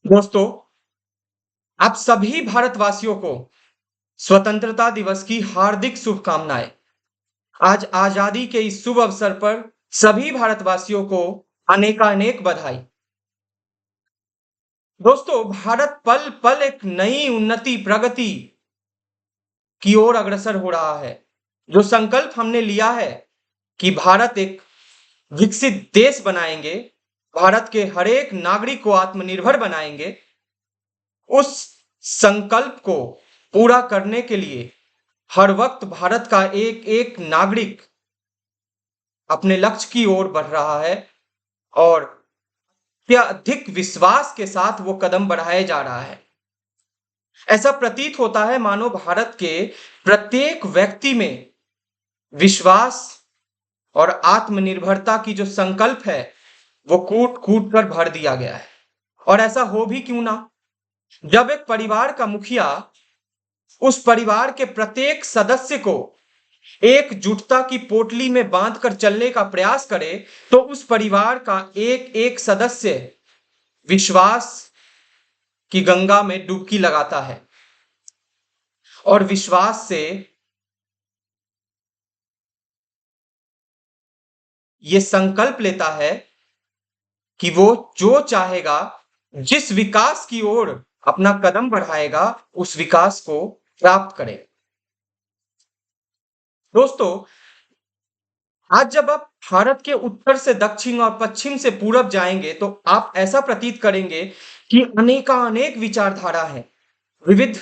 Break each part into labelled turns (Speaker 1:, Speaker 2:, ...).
Speaker 1: दोस्तों, आप सभी भारतवासियों को स्वतंत्रता दिवस की हार्दिक शुभकामनाएं। आज आजादी के इस शुभ अवसर पर सभी भारतवासियों को अनेकानेक बधाई। दोस्तों, भारत पल पल एक नई उन्नति प्रगति की ओर अग्रसर हो रहा है। जो संकल्प हमने लिया है कि भारत एक विकसित देश बनाएंगे, भारत के हर एक नागरिक को आत्मनिर्भर बनाएंगे, उस संकल्प को पूरा करने के लिए हर वक्त भारत का एक एक नागरिक अपने लक्ष्य की ओर बढ़ रहा है और अत्यधिक विश्वास के साथ वो कदम बढ़ाए जा रहा है। ऐसा प्रतीत होता है मानो भारत के प्रत्येक व्यक्ति में विश्वास और आत्मनिर्भरता की जो संकल्प है वो कूट कूट कर भर दिया गया है। और ऐसा हो भी क्यों ना, जब एक परिवार का मुखिया उस परिवार के प्रत्येक सदस्य को एकजुटता की पोटली में बांधकर चलने का प्रयास करे, तो उस परिवार का एक एक सदस्य विश्वास की गंगा में डुबकी लगाता है और विश्वास से ये संकल्प लेता है कि वो जो चाहेगा, जिस विकास की ओर अपना कदम बढ़ाएगा, उस विकास को प्राप्त करे। दोस्तों, आज जब आप भारत के उत्तर से दक्षिण और पश्चिम से पूरब जाएंगे तो आप ऐसा प्रतीत करेंगे कि अनेकानेक विचारधारा है, विविध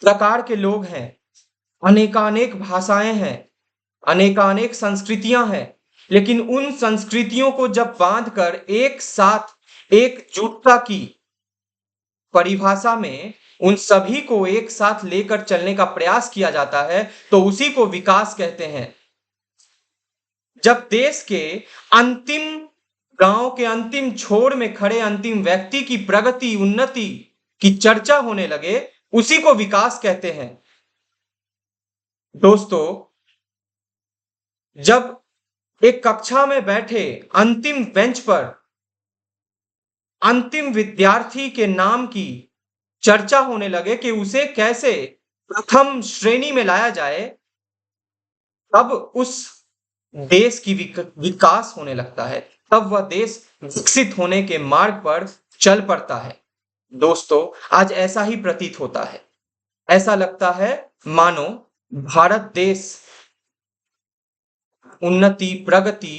Speaker 1: प्रकार के लोग हैं, अनेकानेक भाषाएं हैं, अनेकानेक संस्कृतियां हैं। लेकिन उन संस्कृतियों को जब बांधकर एक साथ एकजुटता की परिभाषा में उन सभी को एक साथ लेकर चलने का प्रयास किया जाता है, तो उसी को विकास कहते हैं। जब देश के अंतिम गांव के अंतिम छोर में खड़े अंतिम व्यक्ति की प्रगति उन्नति की चर्चा होने लगे, उसी को विकास कहते हैं। दोस्तों, जब एक कक्षा में बैठे अंतिम बेंच पर अंतिम विद्यार्थी के नाम की चर्चा होने लगे कि उसे कैसे प्रथम श्रेणी में लाया जाए, तब उस देश की विकास होने लगता है, तब वह देश विकसित होने के मार्ग पर चल पड़ता है। दोस्तों, आज ऐसा ही प्रतीत होता है। ऐसा लगता है मानो भारत देश उन्नति प्रगति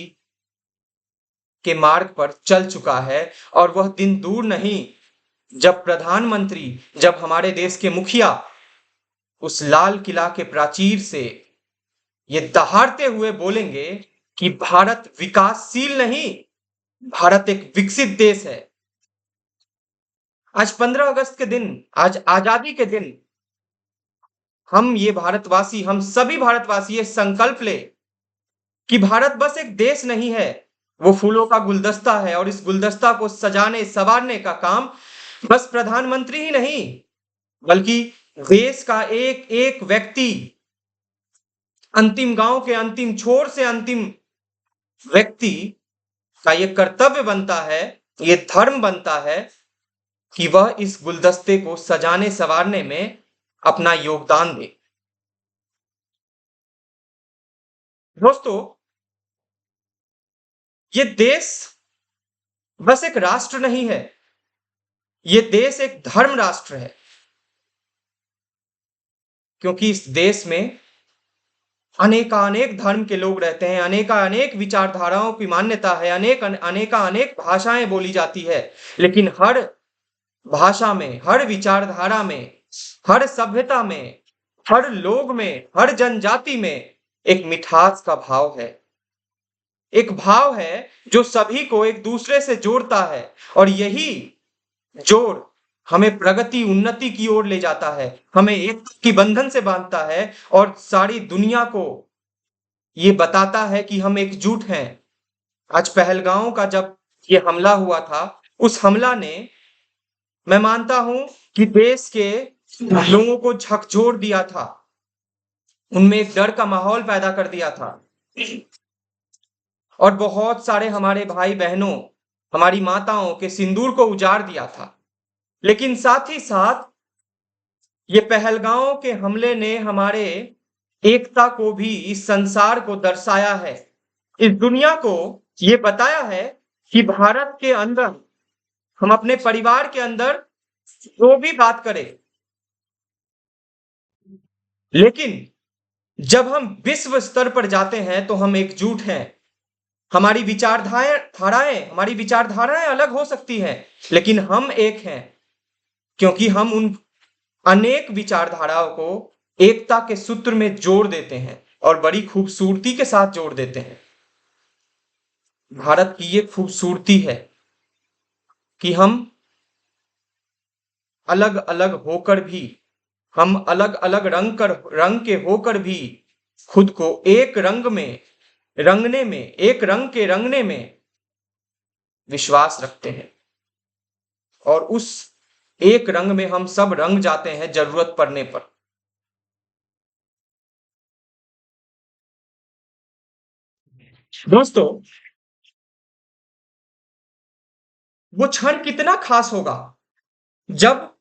Speaker 1: के मार्ग पर चल चुका है और वह दिन दूर नहीं जब प्रधानमंत्री, जब हमारे देश के मुखिया उस लाल किला के प्राचीर से ये दहाड़ते हुए बोलेंगे कि भारत विकासशील नहीं, भारत एक विकसित देश है। आज 15 अगस्त के दिन, आज आजादी के दिन, हम ये भारतवासी, हम सभी भारतवासी ये संकल्प ले कि भारत बस एक देश नहीं है, वो फूलों का गुलदस्ता है और इस गुलदस्ता को सजाने संवारने का काम बस प्रधानमंत्री ही नहीं, बल्कि देश का एक एक व्यक्ति, अंतिम गांव के अंतिम छोर से अंतिम व्यक्ति का ये कर्तव्य बनता है, ये धर्म बनता है कि वह इस गुलदस्ते को सजाने संवारने में अपना योगदान दे। दोस्तों, ये देश बस एक राष्ट्र नहीं है, ये देश एक धर्म राष्ट्र है, क्योंकि इस देश में अनेकानेक धर्म के लोग रहते हैं, अनेकानेक विचारधाराओं की मान्यता है, अनेकानेक भाषाएं बोली जाती है। लेकिन हर भाषा में, हर विचारधारा में, हर सभ्यता में, हर लोग में, हर जनजाति में एक मिठास का भाव है, एक भाव है जो सभी को एक दूसरे से जोड़ता है और यही जोड़ हमें प्रगति उन्नति की ओर ले जाता है, हमें एकता की बंधन से बांधता है और सारी दुनिया को ये बताता है कि हम एकजुट हैं। आज पहलगांव का जब ये हमला हुआ था, उस हमला ने, मैं मानता हूं कि देश के लोगों को झकझोर दिया था, उनमें एक डर का माहौल पैदा कर दिया था और बहुत सारे हमारे भाई बहनों, हमारी माताओं के सिंदूर को उजाड़ दिया था। लेकिन साथ ही साथ ये पहलगांव के हमले ने हमारे एकता को भी, इस संसार को दर्शाया है, इस दुनिया को ये बताया है कि भारत के अंदर, हम अपने परिवार के अंदर जो भी बात करें, लेकिन जब हम विश्व स्तर पर जाते हैं तो हम एकजुट हैं। हमारी विचारधाराएं अलग हो सकती हैं, लेकिन हम एक हैं, क्योंकि हम उन अनेक विचारधाराओं को एकता के सूत्र में जोड़ देते हैं और बड़ी खूबसूरती के साथ जोड़ देते हैं। भारत की ये खूबसूरती है कि हम अलग अलग होकर भी, हम अलग अलग रंग के होकर भी खुद को एक रंग में रंगने में, एक रंग के रंगने में विश्वास रखते हैं, और उस एक रंग में हम सब रंग जाते हैं जरूरत पड़ने पर। दोस्तों, वो क्षण कितना खास होगा जब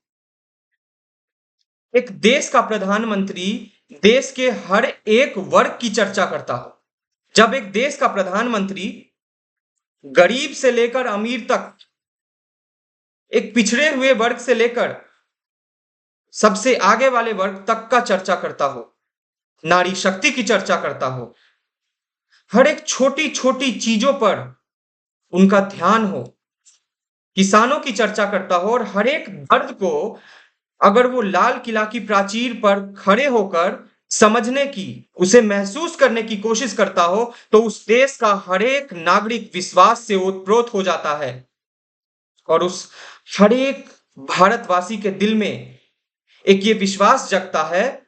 Speaker 1: एक देश का प्रधानमंत्री देश के हर एक वर्ग की चर्चा करता हो, जब एक देश का प्रधानमंत्री गरीब से लेकर अमीर तक, एक पिछड़े हुए वर्ग से लेकर सबसे आगे वाले वर्ग तक का चर्चा करता हो, नारी शक्ति की चर्चा करता हो, हर एक छोटी छोटी चीजों पर उनका ध्यान हो, किसानों की चर्चा करता हो, और हर एक दर्द को अगर वो लाल किला की प्राचीर पर खड़े होकर समझने की, उसे महसूस करने की कोशिश करता हो, तो उस देश का हर एक नागरिक विश्वास से ओतप्रोत हो जाता है, और उस हर एक भारतवासी के दिल में एक ये विश्वास जगता है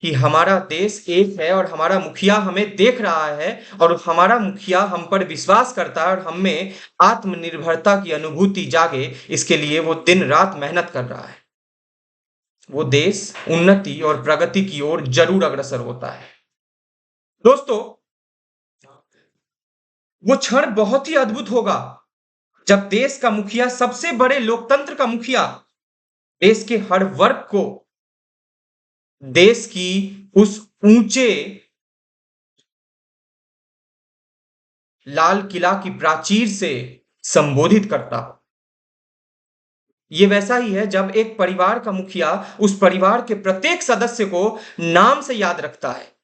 Speaker 1: कि हमारा देश एक है, और हमारा मुखिया हमें देख रहा है, और हमारा मुखिया हम पर विश्वास करता है, और हम में आत्मनिर्भरता की अनुभूति जागे, इसके लिए वो दिन रात मेहनत कर रहा है। वो देश उन्नति और प्रगति की ओर जरूर अग्रसर होता है। दोस्तों, वो क्षण बहुत ही अद्भुत होगा जब देश का मुखिया, सबसे बड़े लोकतंत्र का मुखिया, देश के हर वर्ग को देश की उस ऊंचे लाल किला की प्राचीर से संबोधित करता हो। ये वैसा ही है जब एक परिवार का मुखिया उस परिवार के प्रत्येक सदस्य को नाम से याद रखता है,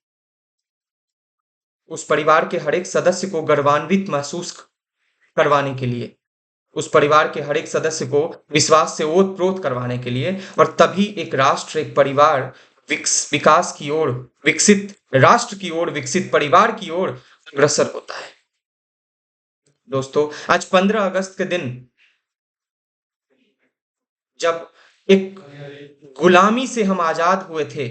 Speaker 1: उस परिवार के हर एक सदस्य को गौरवान्वित महसूस करवाने के लिए, उस परिवार के हर एक सदस्य को विश्वास से ओतप्रोत करवाने के लिए, और तभी एक राष्ट्र, एक परिवार विकास की ओर, विकसित राष्ट्र की ओर, विकसित परिवार की ओर अग्रसर होता है। दोस्तों, आज 15 अगस्त के दिन, जब एक गुलामी से हम आजाद हुए थे,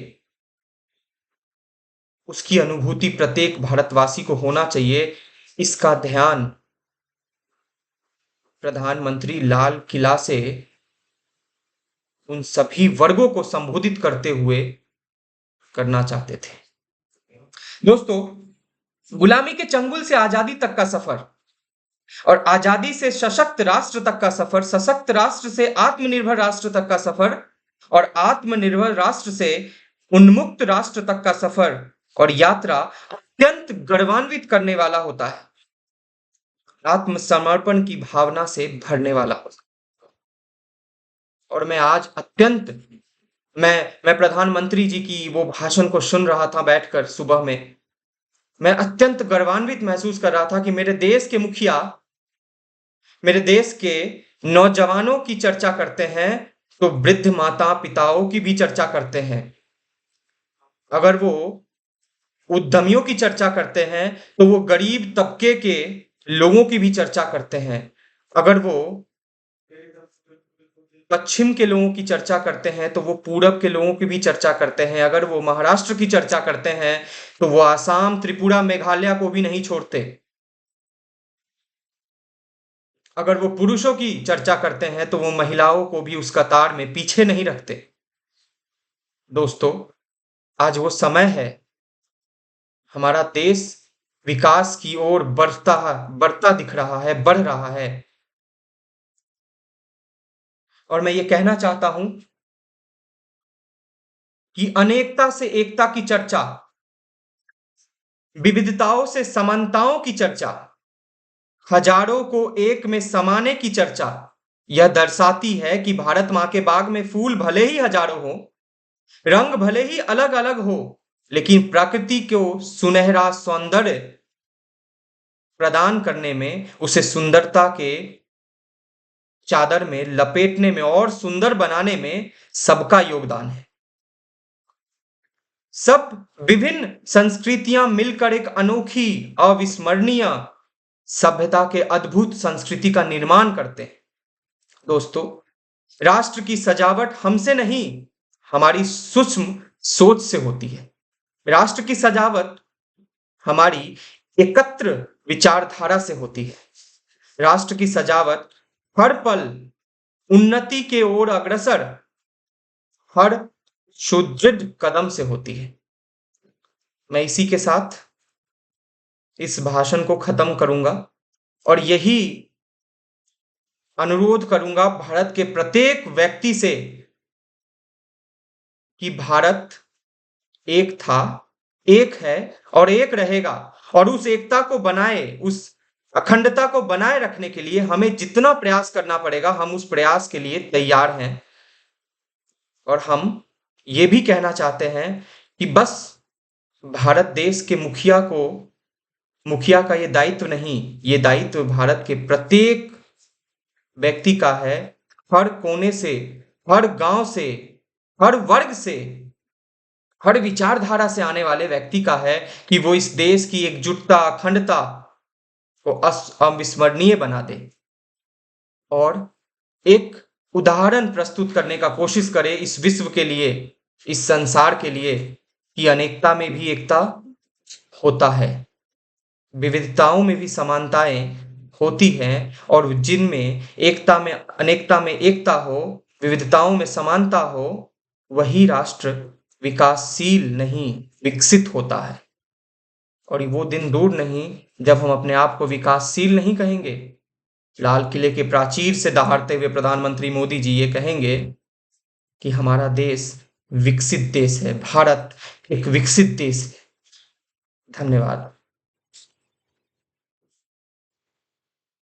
Speaker 1: उसकी अनुभूति प्रत्येक भारतवासी को होना चाहिए। इसका ध्यान प्रधानमंत्री लाल किला से उन सभी वर्गों को संबोधित करते हुए करना चाहते थे। दोस्तों, गुलामी के चंगुल से आजादी तक का सफर, और आजादी से सशक्त राष्ट्र तक का सफर, सशक्त राष्ट्र से आत्मनिर्भर राष्ट्र तक का सफर, और आत्मनिर्भर राष्ट्र से उन्मुक्त राष्ट्र तक का सफर और यात्रा अत्यंत गौरवान्वित करने वाला होता है, आत्मसमर्पण की भावना से भरने वाला होता है। और मैं आज अत्यंत, मैं प्रधानमंत्री जी की वो भाषण को सुन रहा था बैठकर सुबह में, मैं अत्यंत गौरवान्वित महसूस कर रहा था कि मेरे देश के मुखिया मेरे देश के नौजवानों की चर्चा करते हैं तो वृद्ध माता पिताओं की भी चर्चा करते हैं, अगर वो उद्यमियों की चर्चा करते हैं तो वो गरीब तबके के लोगों की भी चर्चा करते हैं, अगर वो पश्चिम के लोगों की चर्चा करते हैं तो वो पूरब के लोगों की भी चर्चा करते हैं, अगर वो महाराष्ट्र की चर्चा करते हैं तो वो आसाम, त्रिपुरा, मेघालय को भी नहीं छोड़ते, अगर वो पुरुषों की चर्चा करते हैं तो वो महिलाओं को भी उस कतार में पीछे नहीं रखते। दोस्तों, आज वो समय है, हमारा देश विकास की ओर बढ़ता दिख रहा है, बढ़ रहा है, और मैं ये कहना चाहता हूं कि अनेकता से एकता की चर्चा, विविधताओं से समानताओं की चर्चा, हजारों को एक में समाने की चर्चा यह दर्शाती है कि भारत मां के बाग में फूल भले ही हजारों हो, रंग भले ही अलग अलग हो, लेकिन प्रकृति को सुनहरा सौंदर्य प्रदान करने में, उसे सुंदरता के चादर में लपेटने में और सुंदर बनाने में सबका योगदान है। सब विभिन्न संस्कृतियां मिलकर एक अनोखी, अविस्मरणीय सभ्यता के अद्भुत संस्कृति का निर्माण करते हैं। दोस्तों, राष्ट्र की सजावट हमसे नहीं, हमारी सूक्ष्म सोच से होती है। राष्ट्र की सजावट हमारी एकत्र विचारधारा से होती है। राष्ट्र की सजावट हर पल उन्नति के ओर अग्रसर हर सुदृढ़ कदम से होती है। मैं इसी के साथ इस भाषण को खत्म करूंगा और यही अनुरोध करूंगा भारत के प्रत्येक व्यक्ति से कि भारत एक था, एक है और एक रहेगा, और उस एकता को बनाए, उस अखंडता को बनाए रखने के लिए हमें जितना प्रयास करना पड़ेगा, हम उस प्रयास के लिए तैयार हैं। और हम ये भी कहना चाहते हैं कि बस भारत देश के मुखिया का ये दायित्व नहीं, ये दायित्व भारत के प्रत्येक व्यक्ति का है। हर कोने से, हर गांव से, हर वर्ग से, हर विचारधारा से आने वाले व्यक्ति का है कि वो इस देश की एकजुटता, अखंडता को अविस्मरणीय बना दे और एक उदाहरण प्रस्तुत करने का कोशिश करे इस विश्व के लिए, इस संसार के लिए, कि अनेकता में भी एकता होता है, विविधताओं में भी समानताएं होती हैं, और जिनमें एकता में, अनेकता में एकता हो, विविधताओं में समानता हो, वही राष्ट्र विकासशील नहीं, विकसित होता है। और वो दिन दूर नहीं जब हम अपने आप को विकासशील नहीं कहेंगे। लाल किले के प्राचीर से दहाड़ते हुए प्रधानमंत्री मोदी जी ये कहेंगे कि हमारा देश विकसित देश है, भारत एक विकसित देश है। धन्यवाद।